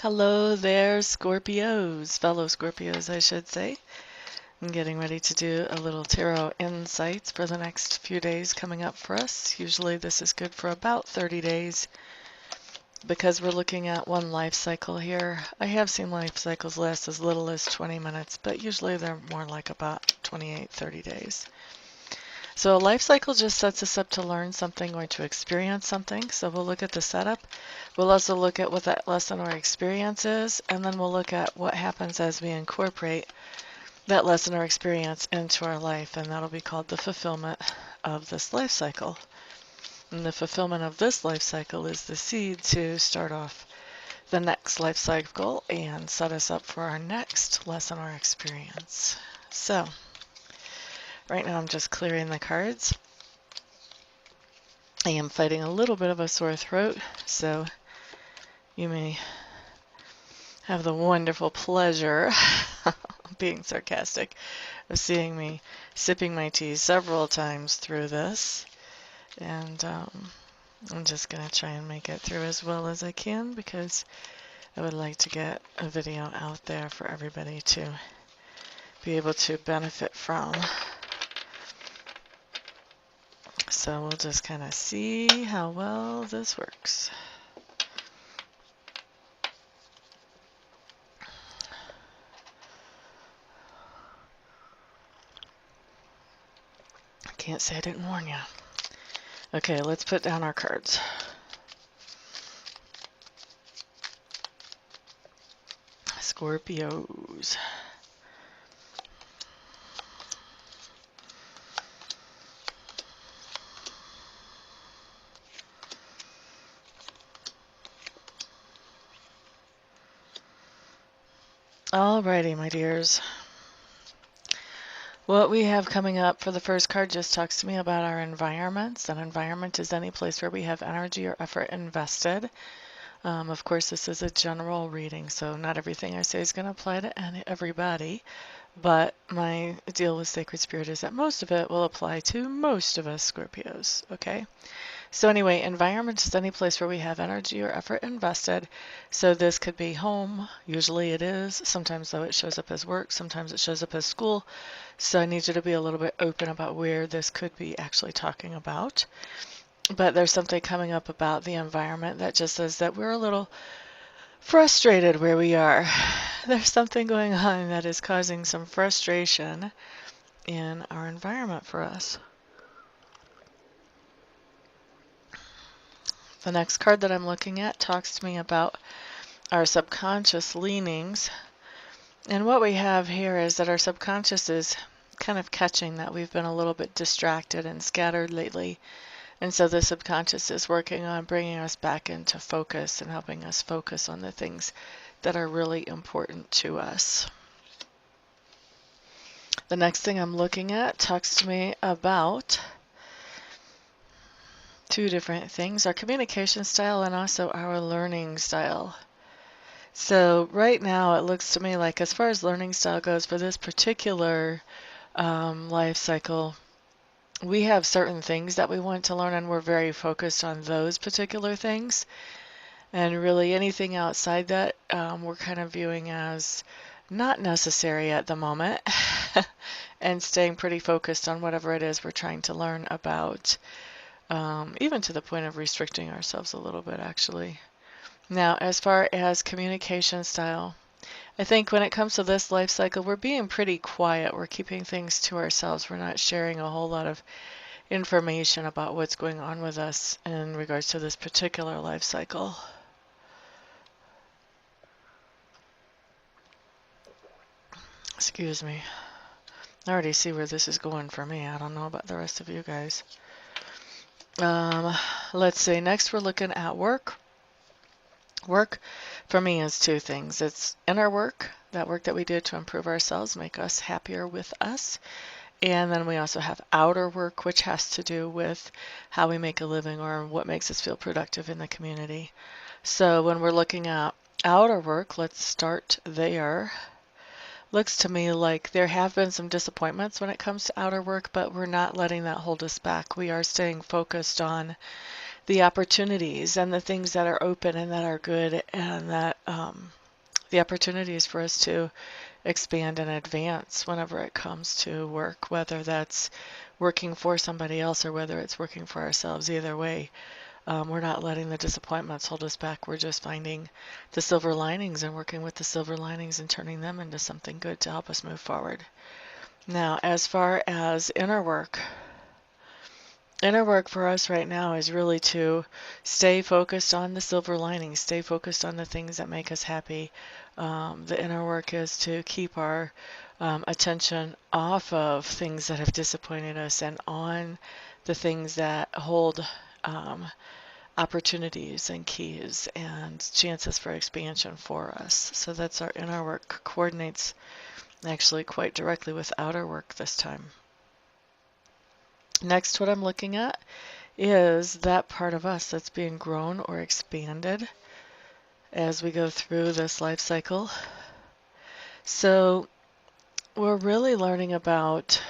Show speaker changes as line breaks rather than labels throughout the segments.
Hello there, Scorpios, fellow Scorpios, I should say. I'm getting ready to do a little tarot insights for the next few days coming up for us. Usually this is good for about 30 days because we're looking at one life cycle here. I have seen life cycles last as little as 20 minutes, but usually they're more like about 28, 30 days. So a life cycle just sets us up to learn something or to experience something. So we'll look at the setup. We'll also look at what that lesson or experience is, and then we'll look at what happens as we incorporate that lesson or experience into our life, and that'll be called the fulfillment of this life cycle. And the fulfillment of this life cycle is the seed to start off the next life cycle and set us up for our next lesson or experience. So right now I'm just clearing the cards. I am fighting a little bit of a sore throat, so you may have the wonderful pleasure, being sarcastic, of seeing me sipping my tea several times through this. And I'm just going to try and make it through as well as I can because I would like to get a video out there for everybody to be able to benefit from. So we'll just kind of see how well this works. Can't say I didn't warn you. Okay, let's put down our cards. Scorpios. Alrighty, my dears. What we have coming up for the first card just talks to me about our environments. An environment is any place where we have energy or effort invested. Of course, this is a general reading, so not everything I say is going to apply to everybody. But my deal with Sacred Spirit is that most of it will apply to most of us Scorpios, okay? So anyway, environment is any place where we have energy or effort invested. So this could be home. Usually it is. Sometimes, though, it shows up as work. Sometimes it shows up as school. So I need you to be a little bit open about where this could be actually talking about. But there's something coming up about the environment that just says that we're a little frustrated where we are. There's something going on that is causing some frustration in our environment for us. The next card that I'm looking at talks to me about our subconscious leanings. And what we have here is that our subconscious is kind of catching that we've been a little bit distracted and scattered lately. And so the subconscious is working on bringing us back into focus and helping us focus on the things that are really important to us. The next thing I'm looking at talks to me about two different things, our communication style and also our learning style. So right now it looks to me like as far as learning style goes for this particular life cycle, we have certain things that we want to learn and we're very focused on those particular things. And really anything outside that we're kind of viewing as not necessary at the moment and staying pretty focused on whatever it is we're trying to learn about, even to the point of restricting ourselves a little bit actually. Now, as far as communication style, I think when it comes to this life cycle, we're being pretty quiet. We're keeping things to ourselves. We're not sharing a whole lot of information about what's going on with us in regards to this particular life cycle. Excuse me. I already see where this is going for me. I don't know about the rest of you guys. Let's see. Next, we're looking at work. Work for me is two things. It's inner work, that work that we do to improve ourselves, make us happier with us. And then we also have outer work, which has to do with how we make a living or what makes us feel productive in the community. So when we're looking at outer work, let's start there. Looks to me like there have been some disappointments when it comes to outer work, but we're not letting that hold us back. We are staying focused on the opportunities and the things that are open and that are good, and that the opportunities for us to expand and advance whenever it comes to work, whether that's working for somebody else or whether it's working for ourselves. Either way, we're not letting the disappointments hold us back. We're just finding the silver linings and working with the silver linings and turning them into something good to help us move forward. Now, as far as inner work for us right now is really to stay focused on the silver linings, stay focused on the things that make us happy. The inner work is to keep our attention off of things that have disappointed us and on the things that hold opportunities and keys and chances for expansion for us. So that's our inner work. Coordinates actually quite directly with outer work this time. Next, what I'm looking at is that part of us that's being grown or expanded as we go through this life cycle. So we're really learning about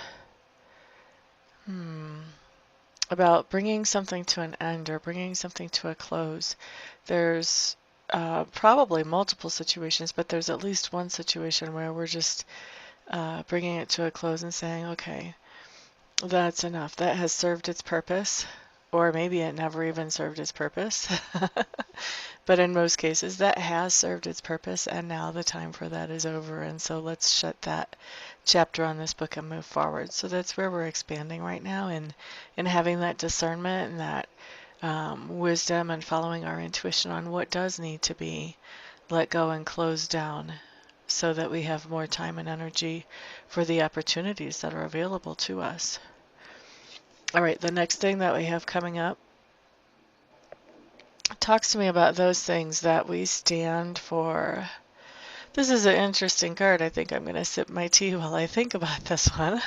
bringing something to an end or bringing something to a close. There's probably multiple situations, but there's at least one situation where we're just bringing it to a close and saying, okay, that's enough. That has served its purpose, or maybe it never even served its purpose. But in most cases, that has served its purpose, and now the time for that is over. And so let's shut that chapter on this book and move forward. So that's where we're expanding right now, and having that discernment and that wisdom and following our intuition on what does need to be let go and closed down so that we have more time and energy for the opportunities that are available to us. All right, the next thing that we have coming up talks to me about those things that we stand for. This is an interesting card. I think I'm going to sip my tea while I think about this one.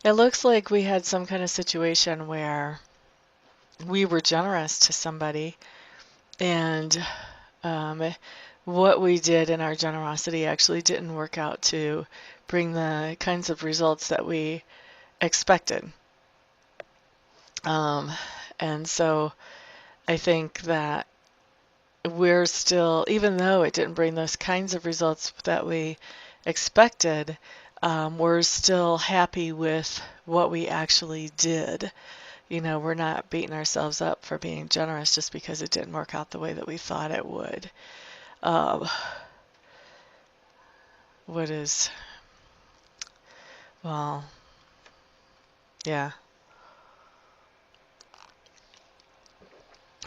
It looks like we had some kind of situation where we were generous to somebody, and what we did in our generosity actually didn't work out to bring the kinds of results that we expected. And so I think that we're still, even though it didn't bring those kinds of results that we expected, we're still happy with what we actually did. You know, we're not beating ourselves up for being generous just because it didn't work out the way that we thought it would. What is, well, yeah.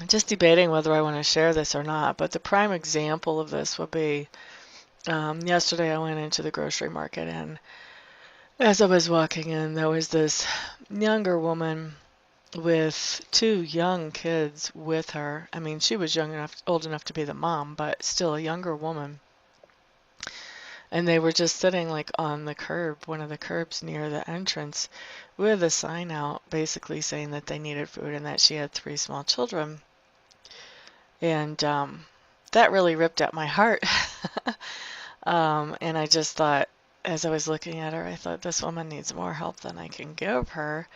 I'm just debating whether I want to share this or not, but the prime example of this would be yesterday I went into the grocery market, and as I was walking in, there was this younger woman with two young kids with her. I mean, she was old enough to be the mom, but still a younger woman. And they were just sitting like on the curb, one of the curbs near the entrance, with a sign out basically saying that they needed food and that she had 3 small children. And that really ripped at my heart. And I just thought, as I was looking at her, I thought, this woman needs more help than I can give her.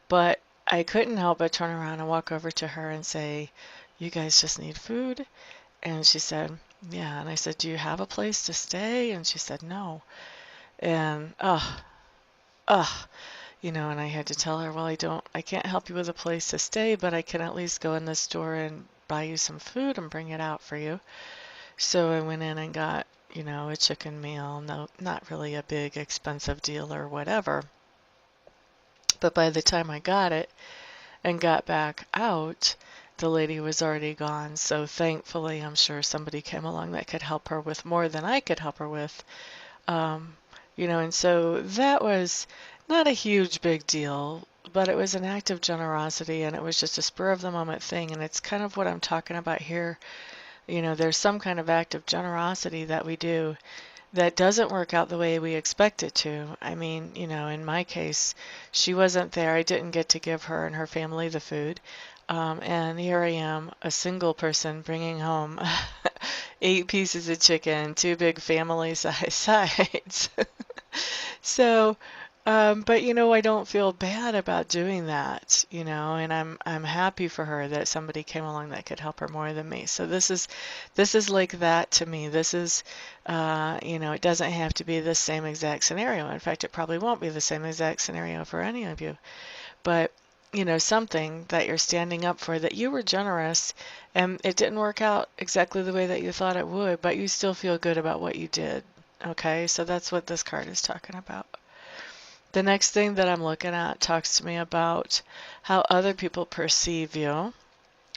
But I couldn't help but turn around and walk over to her and say, you guys just need food? And she said, yeah. And I said, do you have a place to stay? And she said, no. And, you know, and I had to tell her, well, I can't help you with a place to stay, but I can at least go in the store and buy you some food and bring it out for you. So I went in and got, you know, a chicken meal. No, not really a big expensive deal or whatever. But by the time I got it and got back out, the lady was already gone. So thankfully, I'm sure somebody came along that could help her with more than I could help her with. You know, and so that was not a huge big deal, but it was an act of generosity, and it was just a spur of the moment thing. And it's kind of what I'm talking about here. You know, there's some kind of act of generosity that we do that doesn't work out the way we expect it to. I mean, you know, in my case, she wasn't there. I didn't get to give her and her family the food. And here I am, a single person bringing home 8 pieces of chicken, 2 big family size sides. So, but I don't feel bad about doing that, and I'm happy for her that somebody came along that could help her more than me. So this is like that to me. This is, it doesn't have to be the same exact scenario. In fact, it probably won't be the same exact scenario for any of you. But something that you're standing up for, that you were generous and it didn't work out exactly the way that you thought it would, but you still feel good about what you did. Okay, so that's what this card is talking about. The next thing that I'm looking at talks to me about how other people perceive you,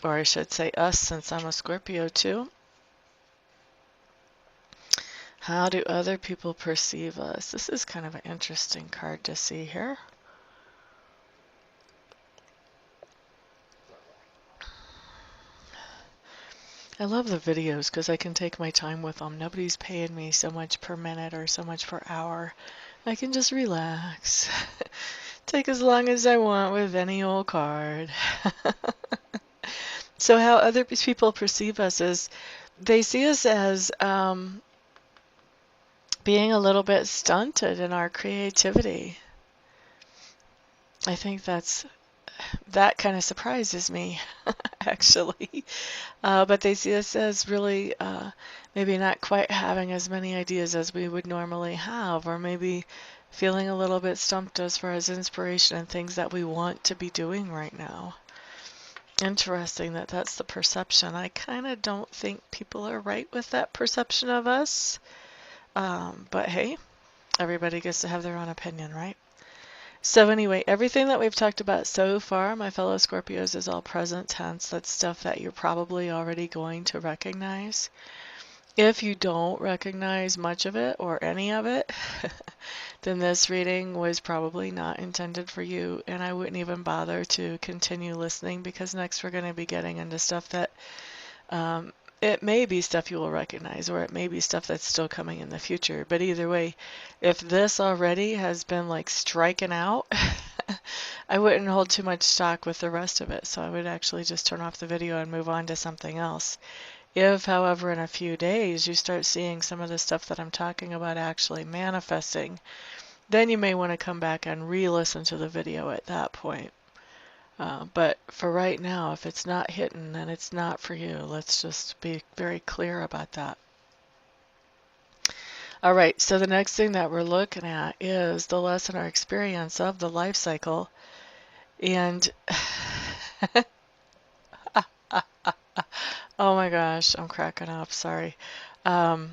or I should say us, since I'm a Scorpio too. How do other people perceive us? This is kind of an interesting card to see here. I love the videos because I can take my time with them. Nobody's paying me so much per minute or so much per hour. I can just relax. Take as long as I want with any old card. So how other people perceive us is they see us as being a little bit stunted in our creativity. I think that kind of surprises me, actually. But they see us as really maybe not quite having as many ideas as we would normally have, or maybe feeling a little bit stumped as far as inspiration and things that we want to be doing right now. Interesting that that's the perception. I kind of don't think people are right with that perception of us. But hey, everybody gets to have their own opinion, right? So anyway, everything that we've talked about so far, my fellow Scorpios, is all present tense. That's stuff that you're probably already going to recognize. If you don't recognize much of it or any of it, then this reading was probably not intended for you, and I wouldn't even bother to continue listening, because next we're going to be getting into stuff that it may be stuff you will recognize, or it may be stuff that's still coming in the future. But either way, if this already has been like striking out, I wouldn't hold too much stock with the rest of it. So I would actually just turn off the video and move on to something else. If, however, in a few days you start seeing some of the stuff that I'm talking about actually manifesting, then you may want to come back and re-listen to the video at that point. But for right now, if it's not hitting, then it's not for you. Let's just be very clear about that. All right, so the next thing that we're looking at is the lesson or experience of the life cycle. And oh my gosh, I'm cracking up, sorry. The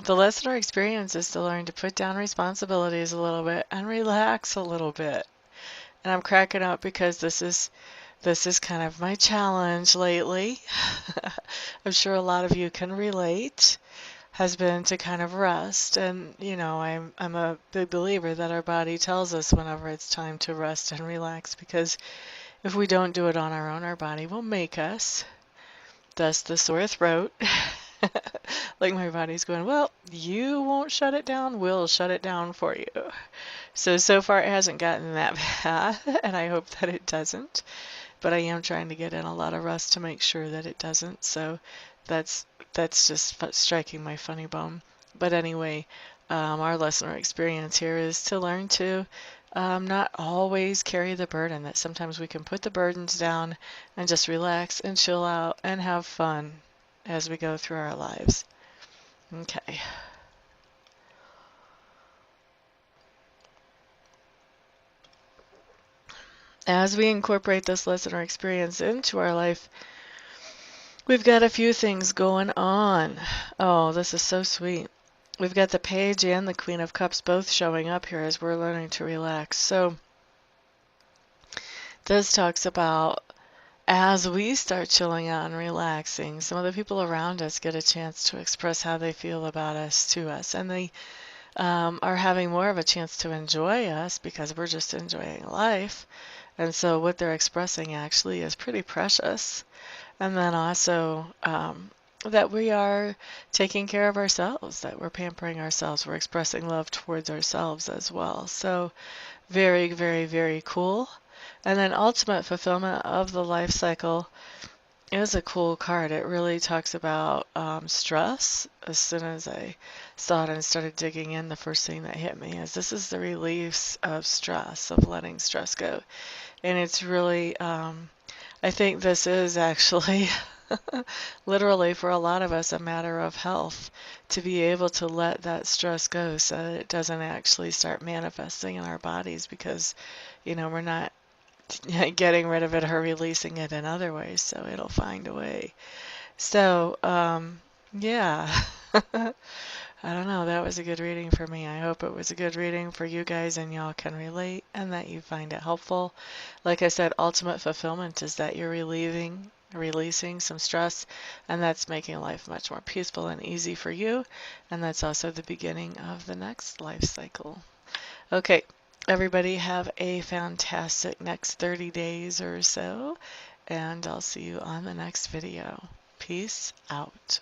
lesson or experience is to learn to put down responsibilities a little bit and relax a little bit. And I'm cracking up because this is kind of my challenge lately. I'm sure a lot of you can relate, has been to kind of rest. And, I'm a big believer that our body tells us whenever it's time to rest and relax, because if we don't do it on our own, our body will make us. Thus the sore throat. Like my body's going, well, you won't shut it down, we'll shut it down for you. So far it hasn't gotten that bad, and I hope that it doesn't. But I am trying to get in a lot of rest to make sure that it doesn't. So that's just striking my funny bone. But anyway, our lesson or experience here is to learn to not always carry the burden, that sometimes we can put the burdens down and just relax and chill out and have fun as we go through our lives. Okay. As we incorporate this lesson or experience into our life, we've got a few things going on. Oh, this is so sweet. We've got the Page and the Queen of Cups both showing up here as we're learning to relax. So this talks about, as we start chilling out and relaxing, some of the people around us get a chance to express how they feel about us to us. And they are having more of a chance to enjoy us because we're just enjoying life. And so what they're expressing actually is pretty precious. And then also that we are taking care of ourselves, that we're pampering ourselves, we're expressing love towards ourselves as well. So very, very, very cool. And then ultimate fulfillment of the life cycle is a cool card. It really talks about stress. As soon as I saw it and started digging in, the first thing that hit me is this is the release of stress, of letting stress go. And it's really, I think this is actually literally for a lot of us a matter of health, to be able to let that stress go so that it doesn't actually start manifesting in our bodies, because, we're not getting rid of it or releasing it in other ways, so it'll find a way. So, yeah. I don't know, that was a good reading for me. I hope it was a good reading for you guys and y'all can relate and that you find it helpful. Like I said, ultimate fulfillment is that you're releasing some stress, and that's making life much more peaceful and easy for you. And that's also the beginning of the next life cycle. Okay, everybody have a fantastic next 30 days or so, and I'll see you on the next video. Peace out.